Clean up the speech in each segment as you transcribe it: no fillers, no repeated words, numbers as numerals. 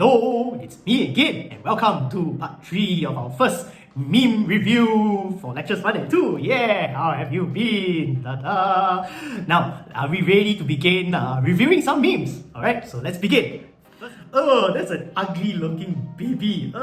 Hello, it's me again, and welcome to part 3 of our first meme review for lectures 1 and 2. Yeah, how have you been? Ta-da. Now, are we ready to begin reviewing some memes? Alright, so let's begin. Oh, that's an ugly looking baby.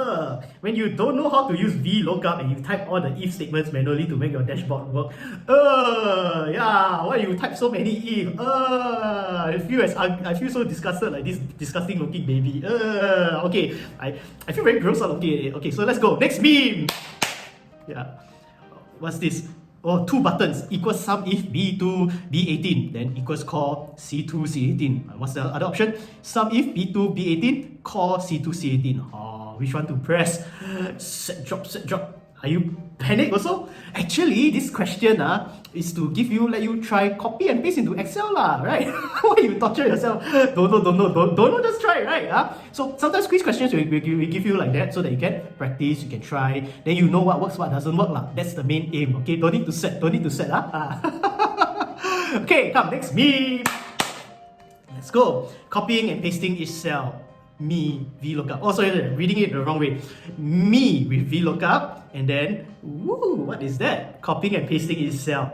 When you don't know how to use VLOOKUP and you type all the if statements manually to make your dashboard work. Yeah, why you type so many if? I feel so disgusted like this disgusting looking baby. Okay, I feel very gross out. Okay, so let's go. Next meme. Yeah, what's this? Oh, two buttons equals sum if B2 B18 then equals core C2 C18. What's the other option? Sum if B2 B18 core C2 C18. Oh, which one to press? Set drop. Are you panicked also? Actually, this question is to let you try copy and paste into Excel right? Why you torture yourself? Don't know, just try, right? So sometimes quiz questions we give you like that so that you can practice, you can try, then you know what works, what doesn't work That's the main aim, okay? Don't need to set. Okay, come, next meme. Let's go. Copying and pasting each cell. Me VLOOKUP. Oh, sorry, reading it the wrong way. Me with VLOOKUP, and then, what is that? Copying and pasting each cell.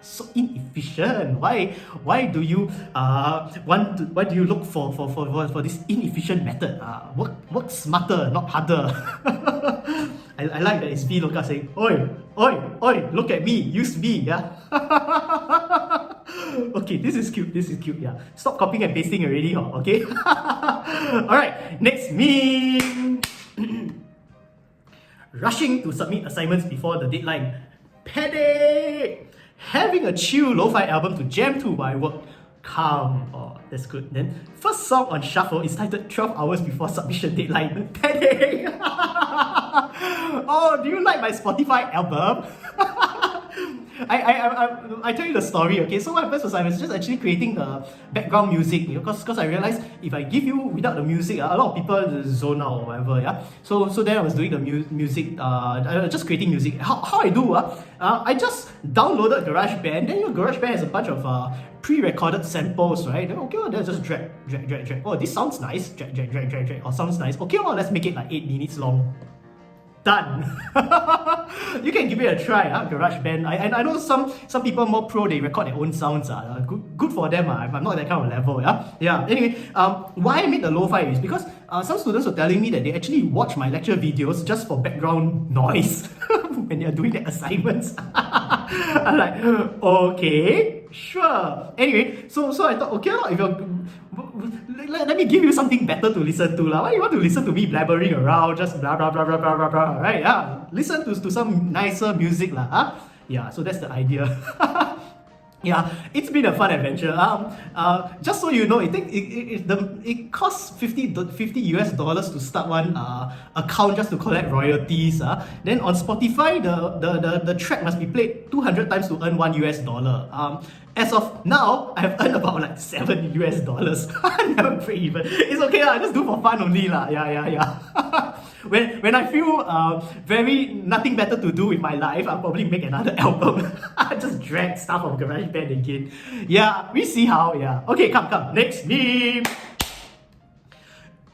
So inefficient. Why do you why do you look for this inefficient method? Work smarter, not harder. I like that it's VLOOKUP saying, oi, look at me, use me, yeah. Okay, this is cute, yeah. Stop copying and pasting already, okay? Alright, next meme. Rushing to submit assignments before the deadline. Panic! Having a chill lo-fi album to jam to while I work. Calm. Oh, that's good. Then, first song on shuffle is titled 12 hours before submission deadline. Panic! Oh, do you like my Spotify album? I tell you the story, okay? So what happens was I was just actually creating the background music, because I realized if I give you without the music, a lot of people zone out or whatever, yeah? So then I was doing the music, just creating music. How I do, I just downloaded GarageBand, then GarageBand has a bunch of pre-recorded samples, right? Then okay, then just drag. Oh, this sounds nice. Drag. Oh, sounds nice. Okay, let's make it like 8 minutes long. Done. You can give it a try, GarageBand. I know some people more pro, they record their own sounds. Good for them. I'm not that kind of level. Yeah. Anyway, why I made the lo-fi is because some students were telling me that they actually watch my lecture videos just for background noise when they're doing their assignments. I'm like, okay, sure. Anyway, so I thought, okay, if you're let me give you something better to listen to. Why you want to listen to me blabbering around, just blah blah, right? Yeah. Listen to some nicer music. Yeah, so that's the idea. Yeah, it's been a fun adventure. Just so you know, it costs $50 US to start one account just to collect royalties. Then on Spotify, the track must be played 200 times to earn $1 US. As of now, I have earned about like $7 US. I never pay even. It's okay, I just do for fun only. Yeah. When I feel very nothing better to do with my life, I'll probably make another album. Just drag stuff from GarageBand again. Yeah, we see how, yeah. Okay, come. Next meme.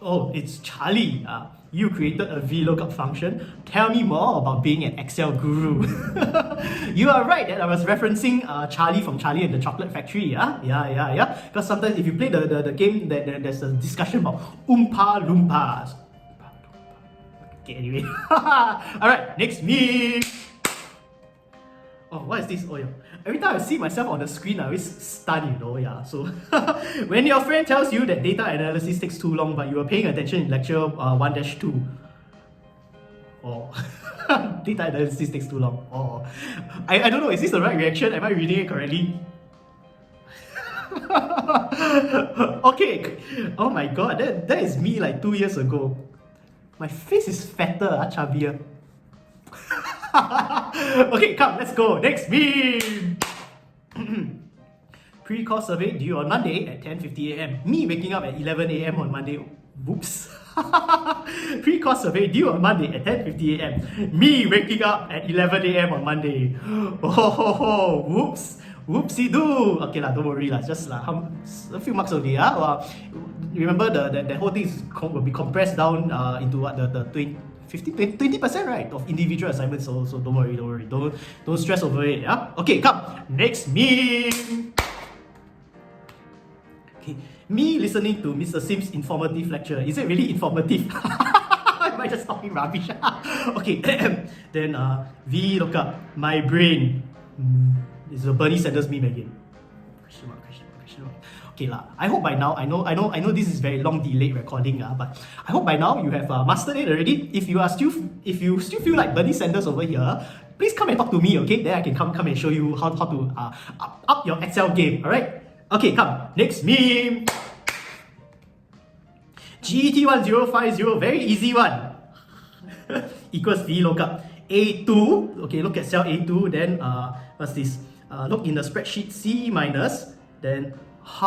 Oh, it's Charlie. You created a VLOOKUP function. Tell me more about being an Excel guru. You are right that I was referencing Charlie from Charlie and the Chocolate Factory. Yeah. Because sometimes if you play the game, there's a discussion about Oompa Loompas. Okay, anyway. Alright, next meme. Oh, what is this? Oh, yeah. Every time I see myself on the screen, I always stun, yeah. So, when your friend tells you that data analysis takes too long, but you were paying attention in lecture 1-2. Oh, data analysis takes too long. Oh, I don't know, is this the right reaction? Am I reading it correctly? Okay. Oh my god, that is me like 2 years ago. My face is fatter, chubbier. Okay, come, let's go. Next meme. Pre-course survey due on Monday at 10:50 AM. Me waking up at 11 AM on Monday. Whoops. Pre-course survey due on Monday at 10:50 AM. Me waking up at 11 AM on Monday. Oh, whoops. Whoopsie doo. Okay lah, don't worry lah. Just a few marks only. Remember the whole thing will be compressed down into what the 20% right of individual assignments. So don't worry. Don't stress over it. Yeah. Okay, come next meme. Okay, me listening to Mr. Sim's informative lecture. Is it really informative? Am I just talking rubbish? Okay, then V look up my brain. This is a Bernie Sanders meme again. Question mark. Okay lah. I hope by now I know this is very long delayed recording but I hope by now you have mastered it already. If you still feel like Bernie Sanders over here, please come and talk to me. Okay, then I can come and show you how to up your Excel game. All right. Okay, come next meme. GET1050, very easy one. Equals V lookup A2. Okay, look at cell A2. Then what's this? Look in the spreadsheet C minus. Then you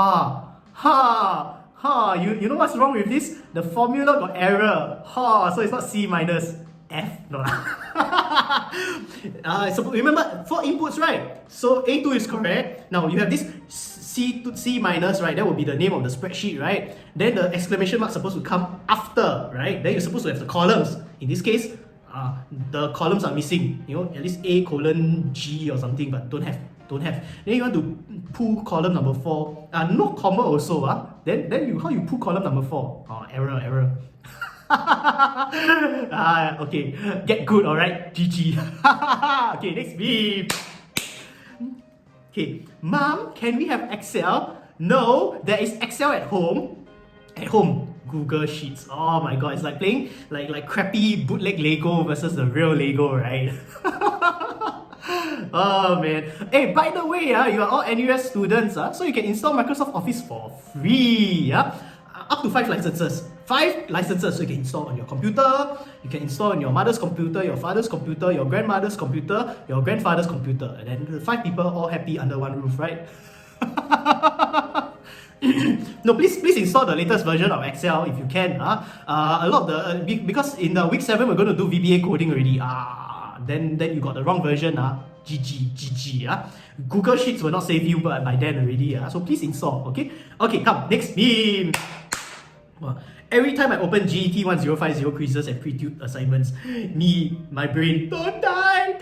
know what's wrong with this? The formula got error. So it's not C minus F. No. So remember 4 inputs, right? So A2 is correct. Now you have this C minus, right? That will be the name of the spreadsheet, right? Then the exclamation mark is supposed to come after, right? Then you're supposed to have the columns. In this case, the columns are missing. You know, at least A colon G or something, but don't have. Then you want to pull column number 4. No comma also. Then how you pull column number 4? Error. Okay, get good, alright? GG. Okay, next meme. Okay, Mom, can we have Excel? No, there is Excel at home. At home, Google Sheets. Oh my god, it's like playing like crappy bootleg Lego versus the real Lego, right? Oh man. Hey, by the way, you are all NUS students, so you can install Microsoft Office for free. Up to 5 licenses. 5 licenses, so you can install on your computer, you can install on your mother's computer, your father's computer, your grandmother's computer, your grandfather's computer. And then the 5 people all happy under one roof, right? No, please install the latest version of Excel if you can. A lot of the because in the week 7 we're going to do VBA coding already. Then you got the wrong version. GG. Google Sheets will not save you by then already. So please install. Okay, come next meme. Every time I open GET1050 quizzes and pre-tute assignments, my brain, don't die,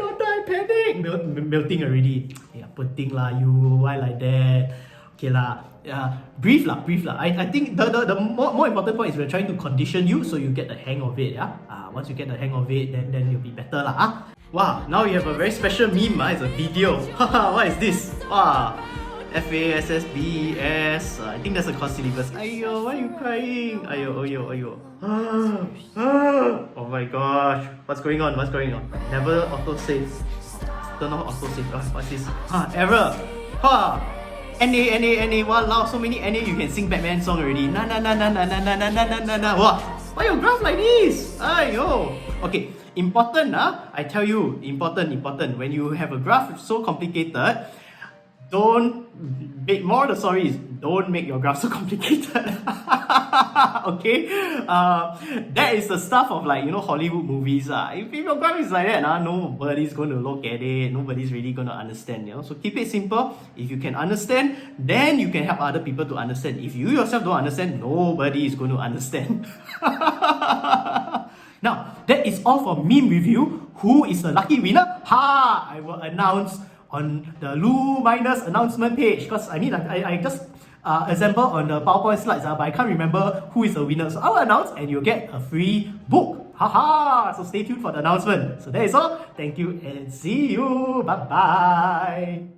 panic, melting already. Yeah, poor thing lah, you, why like that? Okay lah, brief lah. I think the more important point is we're trying to condition you so you get the hang of it. Once you get the hang of it, then you'll be better lah. Wow, now you have a very special meme. It's a video. What is this? FASSBES. I think that's a course syllabus. Ayo, why are you crying? Ayo. Oh my gosh. What's going on? Never auto-save. Turn off auto-save. What's this? Error. NA. Wow, so many NA. You can sing Batman song already. Na. Wow. Why your graph like this? Ayo. Okay. Important, I tell you, important. When you have a graph so complicated, don't make your graph so complicated. Okay? That is the stuff of Hollywood movies. If your graph is like that, nobody's going to look at it. Nobody's really going to understand. So keep it simple. If you can understand, then you can help other people to understand. If you yourself don't understand, nobody is going to understand. Now, that is all for meme review. Who is the lucky winner? I will announce on the Luminous announcement page, because I just assemble on the PowerPoint slides, but I can't remember who is the winner. So I will announce and you'll get a free book. So stay tuned for the announcement. So that is all. Thank you and see you. Bye bye.